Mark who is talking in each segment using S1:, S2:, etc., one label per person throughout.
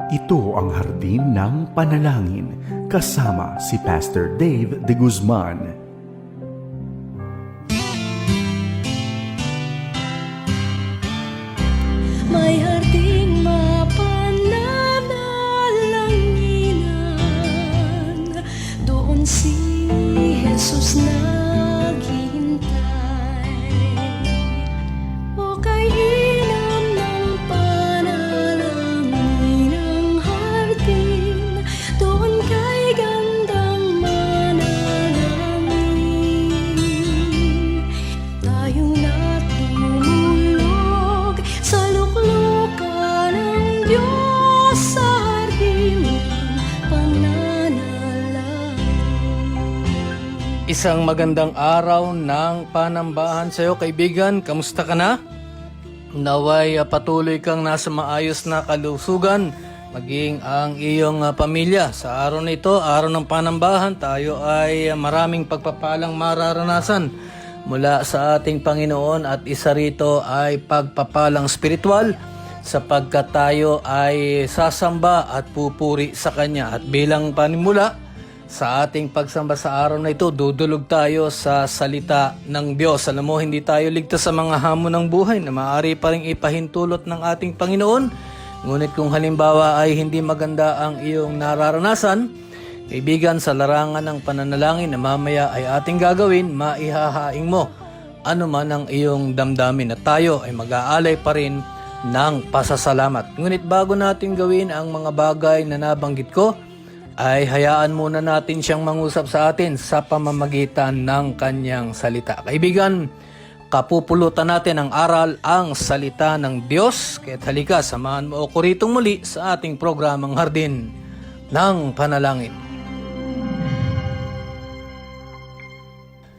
S1: Ito ang Hardin ng Panalangin kasama si Pastor Dave de Guzman.
S2: May harding mapananalanginan, doon si Jesus naghihintay. O kainom ng panalangin ang hardin, doon kay gandang manalangin. Tayong natulog sa luklukan ng Diyos sa hardin ng pananalangin.
S3: Isang magandang araw ng panambahan sa iyo, kaibigan. Kamusta ka na? Naway patuloy kang nasa maayos na kalusugan, maging ang iyong pamilya. Sa araw na ito, araw ng panambahan, tayo ay maraming pagpapalang mararanasan mula sa ating Panginoon, at isa rito ay pagpapalang spiritual sapagkat tayo ay sasamba at pupuri sa Kanya. At bilang panimula sa ating pagsamba sa araw na ito, dudulog tayo sa salita ng Diyos. Alam mo, hindi tayo ligtas sa mga hamon ng buhay na maaari pa rin ipahintulot ng ating Panginoon. Ngunit kung halimbawa ay hindi maganda ang iyong nararanasan, kaibigan, sa larangan ng pananalangin na mamaya ay ating gagawin, maihahaing mo ano man ang iyong damdamin at tayo ay mag-aalay pa rin ng pasasalamat. Ngunit bago natin gawin ang mga bagay na nabanggit ko, ay hayaan muna natin siyang mangusap sa atin sa pamamagitan ng kanyang salita. Kaibigan, kapupulutan natin ang aral, ang salita ng Diyos. Kaya't halika, samahan mo ako ritong muli sa ating programang Hardin ng Panalangin.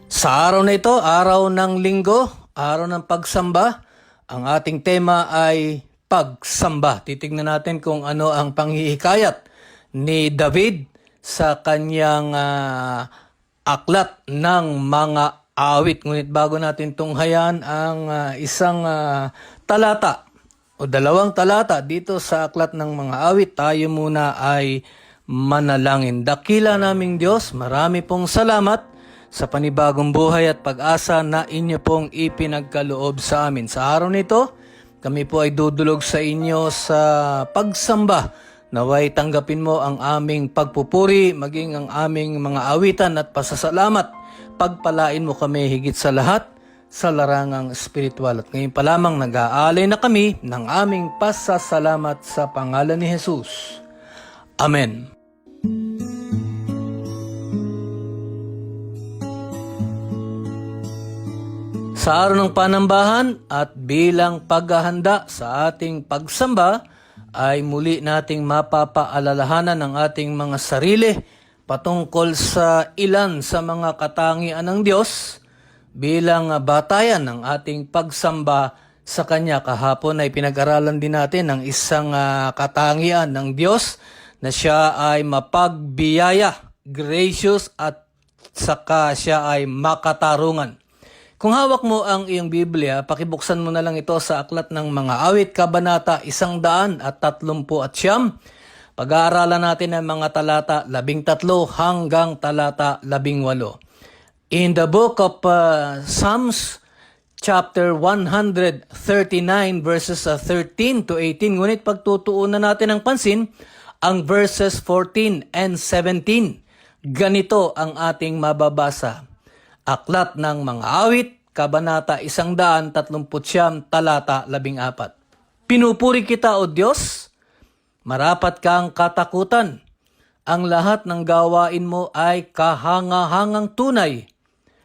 S3: Sa araw na ito, araw ng linggo, araw ng pagsamba, ang ating tema ay pagsamba. Titignan natin kung ano ang panghihikayat ni David sa kanyang aklat ng mga awit. Ngunit bago natin tunghayan ang isang talata o dalawang talata dito sa aklat ng mga awit, tayo muna ay manalangin. Dakila naming Diyos, marami pong salamat sa panibagong buhay at pag-asa na inyo pong ipinagkaloob sa amin. Sa araw nito, kami po ay dudulog sa inyo sa pagsamba. Naway tanggapin mo ang aming pagpupuri, maging ang aming mga awitan at pasasalamat. Pagpalain mo kami higit sa lahat sa larangang espiritual. At ngayon pa lamang nag-aalay na kami ng aming pasasalamat sa pangalan ni Jesus. Amen. Sa araw ng panambahan at bilang paghahanda sa ating pagsamba, ay muli nating mapapaalalahanan ang ating mga sarili patungkol sa ilan sa mga katangian ng Diyos bilang batayan ng ating pagsamba sa Kanya. Kahapon ay pinag-aralan din natin ang isang katangian ng Diyos na Siya ay mapagbiyaya, gracious, at saka Siya ay makatarungan. Kung hawak mo ang iyong Biblia, pakibuksan mo na lang ito sa Aklat ng Mga Awit, Kabanata 139. Pag-aaralan natin ang mga talata 13 hanggang talata 18. In the book of Psalms, chapter 139, verses 13 to 18, ngunit pagtutuunan natin ng pansin ang verses 14 and 17. Ganito ang ating mababasa. Aklat ng Mga Awit, Kabanata 139, talata 14. Pinupuri kita, O Diyos, marapat kang katakutan. Ang lahat ng gawain mo ay kahangahangang tunay.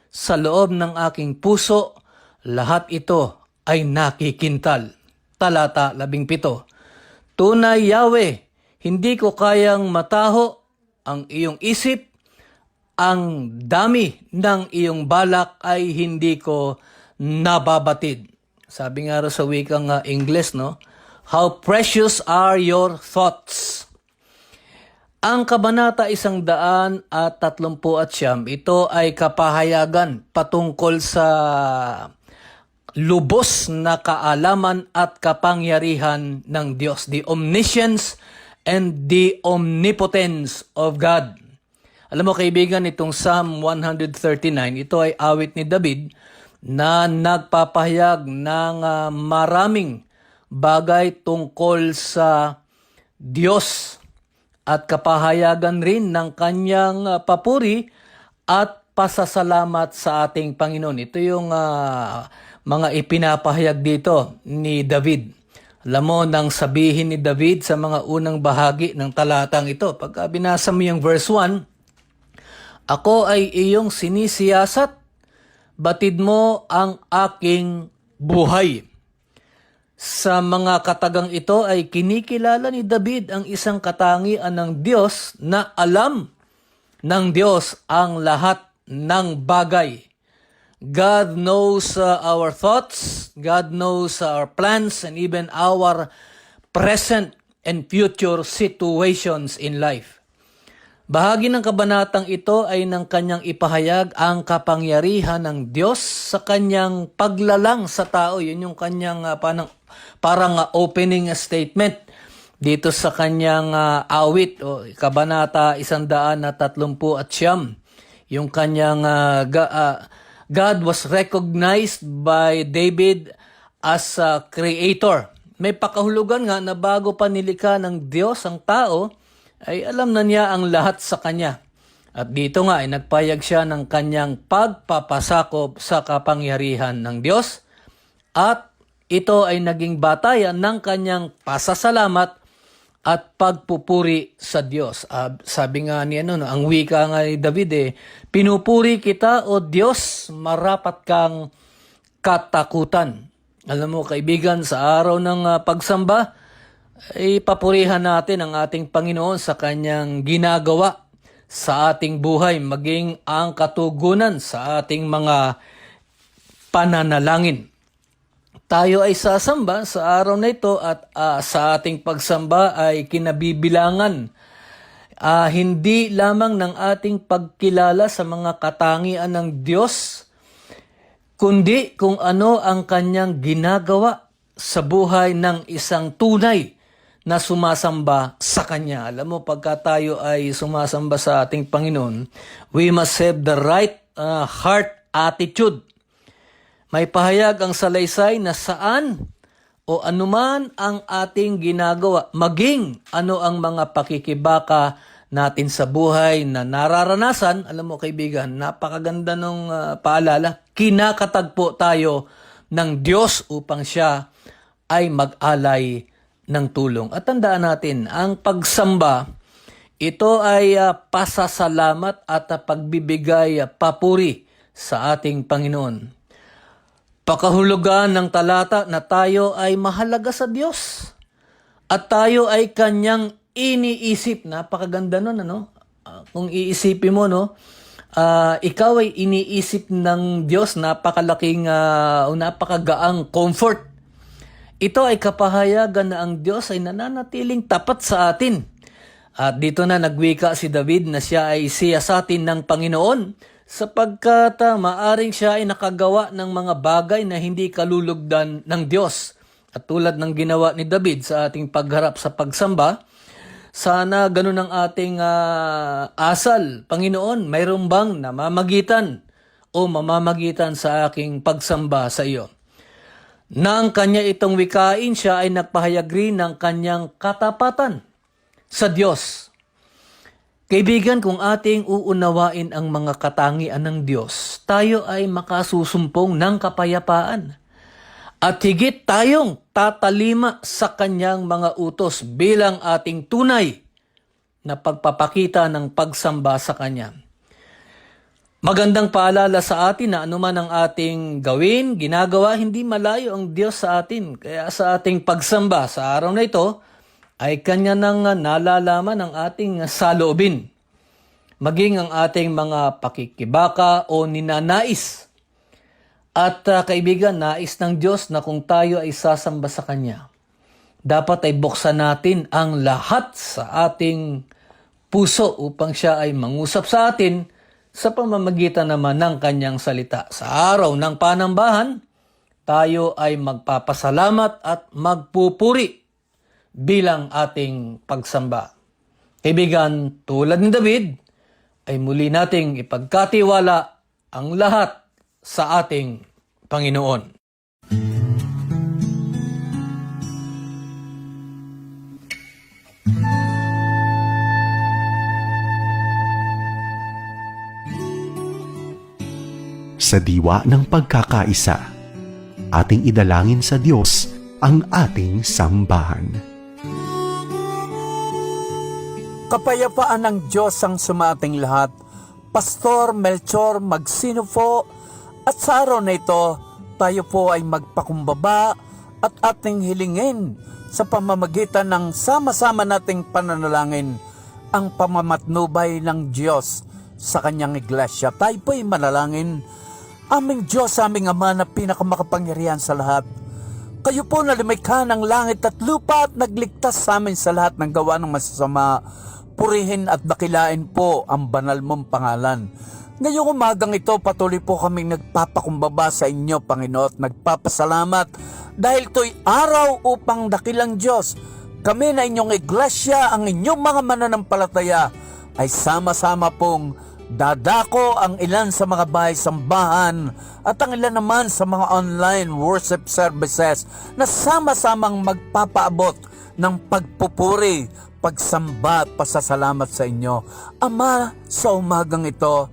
S3: Sa loob ng aking puso, lahat ito ay nakikintal. Talata 17. Tunay, Yahweh, hindi ko kayang mataho ang iyong isip. Ang dami ng iyong balak ay hindi ko nababatid. Sabi nga sa wikang English, no? How precious are your thoughts. Ang Kabanata 139, ito ay kapahayagan patungkol sa lubos na kaalaman at kapangyarihan ng Diyos. The omniscience and the omnipotence of God. Alam mo kaibigan, itong Psalm 139, ito ay awit ni David na nagpapahayag ng maraming bagay tungkol sa Diyos at kapahayagan rin ng kanyang papuri at pasasalamat sa ating Panginoon. Ito yung mga ipinapahayag dito ni David. Alam mo, nang sabihin ni David sa mga unang bahagi ng talatang ito, pagka binasa mo yung verse 1, ako ay iyong sinisiyasat, batid mo ang aking buhay. Sa mga katagang ito ay kinikilala ni David ang isang katangian ng Diyos na alam ng Diyos ang lahat ng bagay. God knows our thoughts, God knows our plans, and even our present and future situations in life. Bahagi ng kabanatang ito ay ng kanyang ipahayag ang kapangyarihan ng Diyos sa kanyang paglalang sa tao. Yun yung kanyang parang opening statement dito sa kanyang awit o kabanata 139. Yung kanyang God was recognized by David as a creator. May pakahulugan nga na bago pa nilikha ng Diyos ang tao, ay alam na niya ang lahat sa kanya. At dito nga ay nagpayag siya ng kanyang pagpapasakop sa kapangyarihan ng Diyos. At ito ay naging batayan ng kanyang pasasalamat at pagpupuri sa Diyos. Sabi nga ni ang wika nga ni David pinupuri kita o Diyos, marapat kang katakutan. Alam mo kaibigan, sa araw ng pagsamba, ay papurihan natin ang ating Panginoon sa kanyang ginagawa sa ating buhay, maging ang katugunan sa ating mga pananalangin. Tayo ay sasamba sa araw na ito at sa ating pagsamba ay kinabibilangan hindi lamang ng ating pagkilala sa mga katangian ng Diyos, kundi kung ano ang kanyang ginagawa sa buhay ng isang tunay na sumasamba sa Kanya. Alam mo, pagka tayo ay sumasamba sa ating Panginoon, we must have the right heart attitude. May pahayag ang salaysay na saan o anuman ang ating ginagawa, maging ano ang mga pakikibaka natin sa buhay na nararanasan. Alam mo kaibigan, napakaganda ng paalala. Kinakatagpo tayo ng Diyos upang siya ay mag-alay ng tulong. At tandaan natin, ang pagsamba, ito ay pasasalamat at pagbibigay papuri sa ating Panginoon. Pakahulugan ng talata na tayo ay mahalaga sa Diyos at tayo ay kanyang iniisip. Napakaganda nun, kung iisipin mo, ikaw ay iniisip ng Diyos, napakalaking napakagaang comfort. Ito ay kapahayagan na ang Diyos ay nananatiling tapat sa atin. At dito na nagwika si David na siya ay siyasatin ng Panginoon sapagkat maaring siya ay nakagawa ng mga bagay na hindi kalulugdan ng Diyos. At tulad ng ginawa ni David sa ating pagharap sa pagsamba, sana ganun ang ating asal. Panginoon, mayroon bang namamagitan o mamamagitan sa aking pagsamba sa iyo? Nang kanya itong wikain, siya ay nagpahayag rin ng kanyang katapatan sa Diyos. Kaibigan, kung ating uunawain ang mga katangian ng Diyos, tayo ay makasusumpong ng kapayapaan. At higit tayong tatalima sa kanyang mga utos bilang ating tunay na pagpapakita ng pagsamba sa kanya. Magandang paalala sa atin na anuman ang ating gawin, ginagawa, hindi malayo ang Diyos sa atin. Kaya sa ating pagsamba sa araw na ito, ay kanya nang nalalaman ang ating saloobin. Maging ang ating mga pakikibaka o ninanais. At kaibigan, nais ng Diyos na kung tayo ay sasamba sa Kanya, dapat ay buksan natin ang lahat sa ating puso upang siya ay mangusap sa atin sa pamamagitan naman ng kanyang salita. Sa araw ng panambahan, tayo ay magpapasalamat at magpupuri bilang ating pagsamba. Kaibigan, tulad ni David, ay muli nating ipagkatiwala ang lahat sa ating Panginoon.
S1: Sa diwa ng pagkakaisa, ating idalangin sa Diyos ang ating sambahan.
S4: Kapayapaan ng Diyos ang sumating lahat. Pastor Melchor Magsinofo, at sa araw na ito, tayo po ay magpakumbaba at ating hilingin sa pamamagitan ng sama-sama nating pananalangin ang pamamatnubay ng Diyos sa kanyang iglesia. Tayo po ay manalangin. Aming Diyos, aming Ama na pinakamakapangyarihan sa lahat. Kayo po na lumikha ng langit at lupa at nagligtas sa amin sa lahat ng gawa ng masasama. Purihin at dakilain po ang banal mong pangalan. Ngayong umagang ito, patuloy po kaming nagpapakumbaba sa inyo, Panginoon, at nagpapasalamat dahil ito'y araw upang dakilang Diyos. Kami na inyong iglesia, ang inyong mga mananampalataya, ay sama-sama pong dadako ang ilan sa mga bahay-sambahan at ang ilan naman sa mga online worship services na sama-samang magpapaabot ng pagpupuri, pagsamba at pasasalamat sa inyo. Ama, sa umagang ito,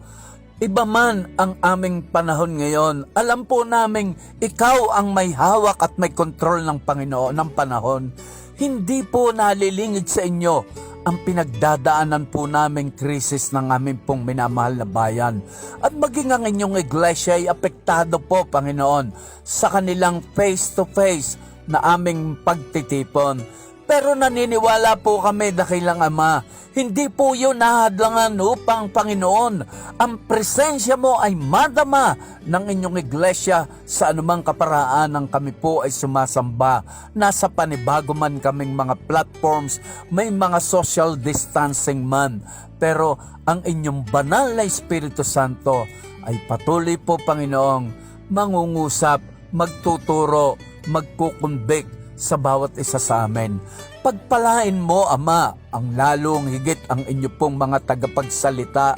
S4: iba man ang aming panahon ngayon, alam po naming ikaw ang may hawak at may kontrol ng Panginoon ng panahon. Hindi po nalilingid sa inyo ang pinagdadaanan po naming krisis ng aming pong minamahal na bayan. At maging ang inyong iglesia ay apektado po, Panginoon, sa kanilang face-to-face na aming pagtitipon. Pero naniniwala po kami, dakilang Ama, hindi po yun nahadlangan upang, Panginoon, ang presensya mo ay madama ng inyong iglesia sa anumang kaparaan ng kami po ay sumasamba. Nasa panibago man kaming mga platforms, may mga social distancing man. Pero ang inyong banal na Espiritu Santo ay patuloy po, Panginoong, mangungusap, magtuturo, magkukunbik sa bawat isa sa amin. Pagpalain mo, Ama, ang lalong higit ang inyo pong mga tagapagsalita.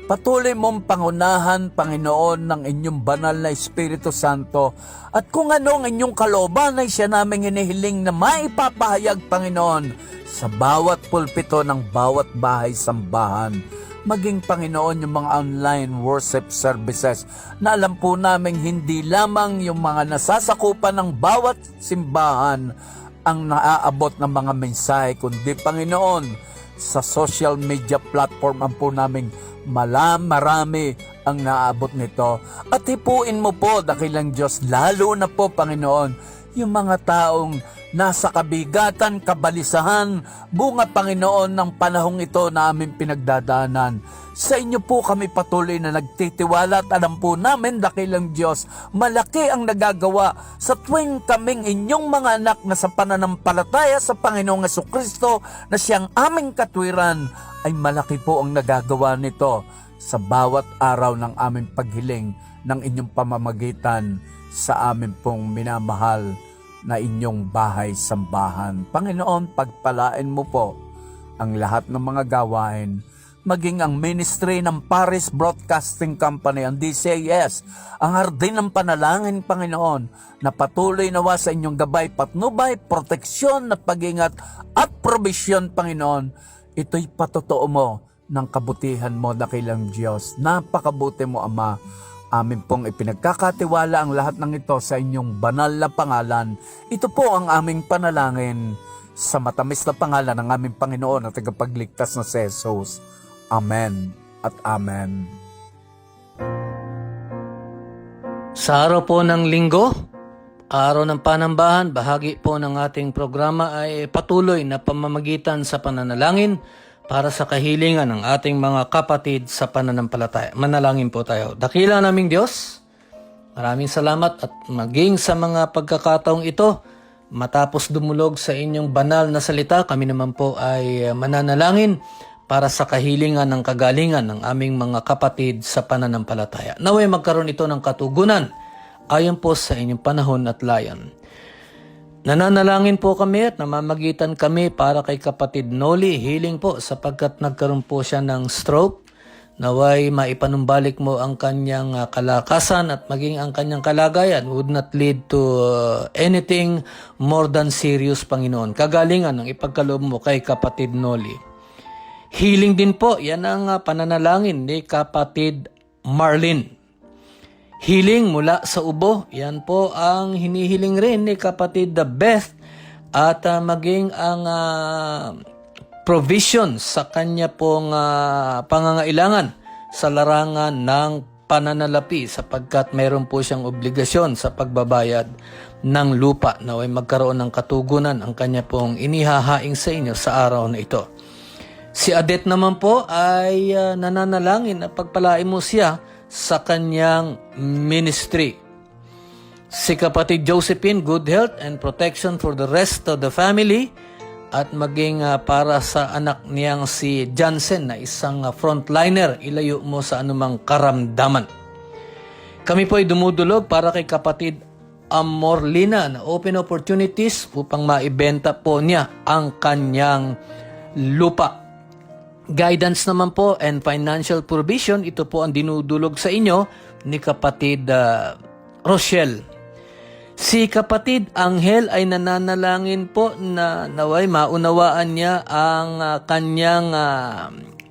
S4: Patuloy mong pangunahan, Panginoon, ng inyong banal na Espiritu Santo. At kung ano ang inyong kalooban ay siya naming hinihiling na maipapahayag, Panginoon, sa bawat pulpito ng bawat bahay-sambahan. Maging, Panginoon, yung mga online worship services na alam po namin hindi lamang yung mga nasasakupan ng bawat simbahan ang naaabot ng mga mensahe, kundi, Panginoon, sa social media platform ang po namin marami ang naaabot nito. At hipuin mo po, dakilang Diyos, lalo na po, Panginoon, yung mga taong nasa kabigatan, kabalisahan, bunga, Panginoon, ng panahong ito na aming pinagdadaanan. Sa inyo po kami patuloy na nagtitiwala at alam po namin, dakilang Diyos, malaki ang nagagawa sa tuwing kaming inyong mga anak na sa pananampalataya sa Panginoong Jesucristo na siyang aming katwiran, ay malaki po ang nagagawa nito sa bawat araw ng aming paghiling ng inyong pamamagitan sa amin pong minamahal na inyong bahay-sambahan. Panginoon, pagpalain mo po ang lahat ng mga gawain, maging ang ministry ng Paris Broadcasting Company, ang DCAS, ang hardin ng panalangin, Panginoon, na patuloy nawa sa inyong gabay, patnubay, proteksyon at pag-ingat at probisyon, Panginoon. Ito'y patotoo mo ng kabutihan mo, dakilang Diyos. Napakabuti mo, Ama. Amin pong ipinagkakatiwala ang lahat ng ito sa inyong banal na pangalan. Ito po ang aming panalangin sa matamis na pangalan ng aming Panginoon at tagapagligtas na si Jesus. Amen at Amen.
S3: Sa araw po ng linggo, araw ng panambahan, bahagi po ng ating programa ay patuloy na pamamagitan sa pananalangin para sa kahilingan ng ating mga kapatid sa pananampalataya. Manalangin po tayo. Dakila naming Diyos, maraming salamat at maging sa mga pagkakataong ito, matapos dumulog sa inyong banal na salita, kami naman po ay mananalangin para sa kahilingan ng kagalingan ng aming mga kapatid sa pananampalataya. Naway magkaroon ito ng katugunan ayon po sa inyong panahon at layon. Nananalangin po kami at namamagitan kami para kay kapatid Noli. Healing po sapagkat nagkaroon po siya ng stroke. Naway maipanumbalik mo ang kanyang kalakasan at maging ang kanyang kalagayan would not lead to anything more than serious, Panginoon. Kagalingan ang ipagkaloob mo kay kapatid Noli. Healing din po, yan ang pananalangin ni kapatid Marlene. Healing mula sa ubo, yan po ang hinihiling rin ni kapatid Beth at maging ang provision sa kanya pong pangangailangan sa larangan ng pananalapi sapagkat mayroon po siyang obligasyon sa pagbabayad ng lupa na ay magkaroon ng katugunan ang kanya pong inihahaing sa inyo sa araw na ito. Si Adet naman po ay nananalangin na pagpalain mo siya sa kanyang ministry. Si kapatid Josephine, good health and protection for the rest of the family at maging para sa anak niyang si Jansen na isang frontliner, ilayo mo sa anumang karamdaman. Kami po ay dumudulog para kay kapatid Amorlina na open opportunities upang maibenta po niya ang kanyang lupa. Guidance naman po and financial provision, ito po ang dinudulog sa inyo ni kapatid Rochelle. Si kapatid Angel ay nananalangin po na naway maunawaan niya ang kanyang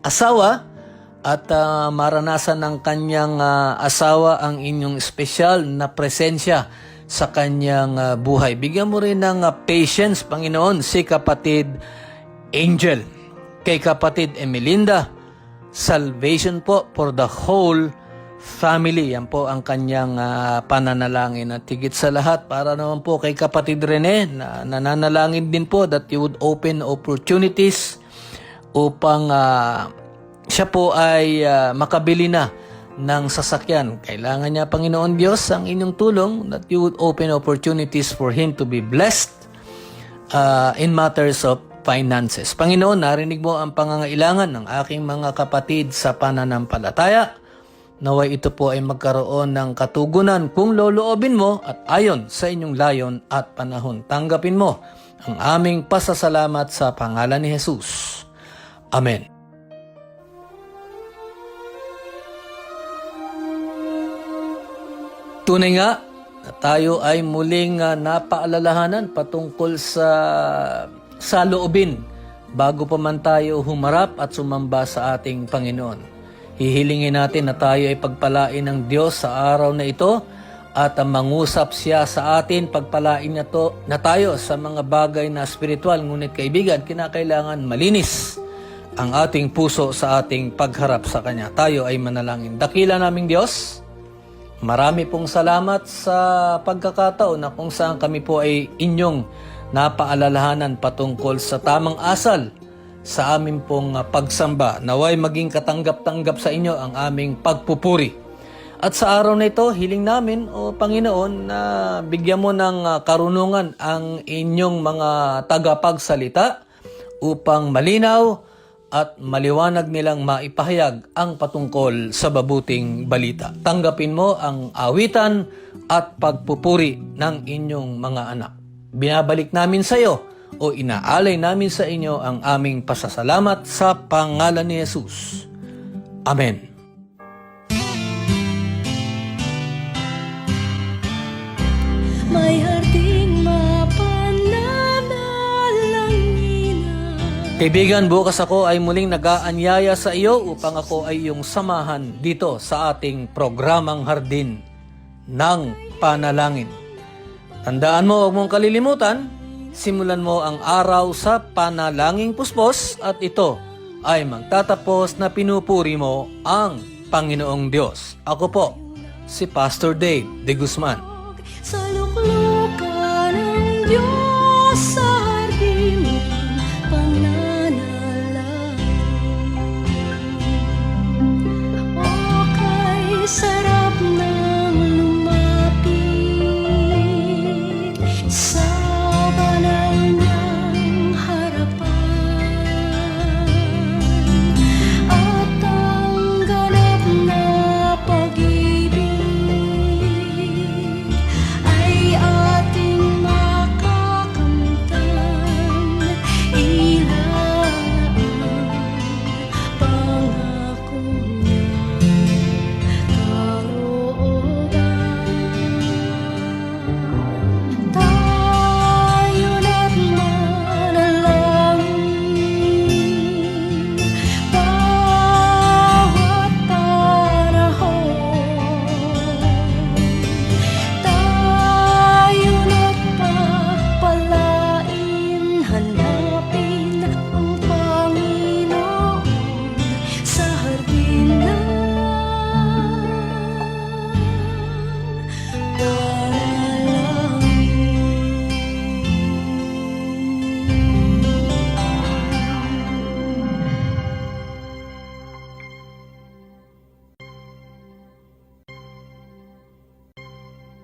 S3: asawa at maranasan ng kanyang asawa ang inyong espesyal na presensya sa kanyang buhay. Bigyan mo rin ng patience, Panginoon, si kapatid Angel. Kay kapatid Emelinda, salvation po for the whole family. Yan po ang kanyang pananalangin. At higit sa lahat, para naman po kay kapatid Rene, na nananalangin din po that you would open opportunities upang siya po ay makabili na ng sasakyan. Kailangan niya, Panginoon Diyos, ang inyong tulong that you would open opportunities for him to be blessed in matters of finances. Panginoon, narinig mo ang pangangailangan ng aking mga kapatid sa pananampalataya. Naway ito po ay magkaroon ng katugunan kung loloobin mo at ayon sa inyong layon at panahon. Tanggapin mo ang aming pasasalamat sa pangalan ni Jesus. Amen. Tunay nga na tayo ay muling napaalalahanan patungkol sa loobin bago pa man tayo humarap at sumamba sa ating Panginoon. Hihilingin natin na tayo ay pagpalain ng Diyos sa araw na ito at mangusap siya sa atin, pagpalain na tayo sa mga bagay na spiritual. Ngunit kaibigan, kinakailangan malinis ang ating puso sa ating pagharap sa Kanya. Tayo ay manalangin. Dakila naming Diyos, marami pong salamat sa pagkakataon na kung saan kami po ay inyong napaalalahanan patungkol sa tamang asal sa amin pong pagsamba. Naway maging katanggap-tanggap sa inyo ang aming pagpupuri. At sa araw na ito, hiling namin, O Panginoon, na bigyan mo ng karunungan ang inyong mga tagapagsalita upang malinaw at maliwanag nilang maipahayag ang patungkol sa mabuting balita. Tanggapin mo ang awitan at pagpupuri ng inyong mga anak. Binabalik namin sa iyo o inaalay namin sa inyo ang aming pasasalamat sa pangalan ni Jesus. Amen.
S2: May harding mapananalangin.
S3: Kaibigan, bukas ako ay muling nag-aanyaya sa iyo upang ako ay iyong samahan dito sa ating programang Hardin ng Panalangin. Tandaan mo, huwag mong kalilimutan, simulan mo ang araw sa panalangin puspos at ito ay magtatapos na pinupuri mo ang Panginoong Diyos. Ako po, si Pastor Dave de Guzman.
S2: Sa luklukan ng Diyos.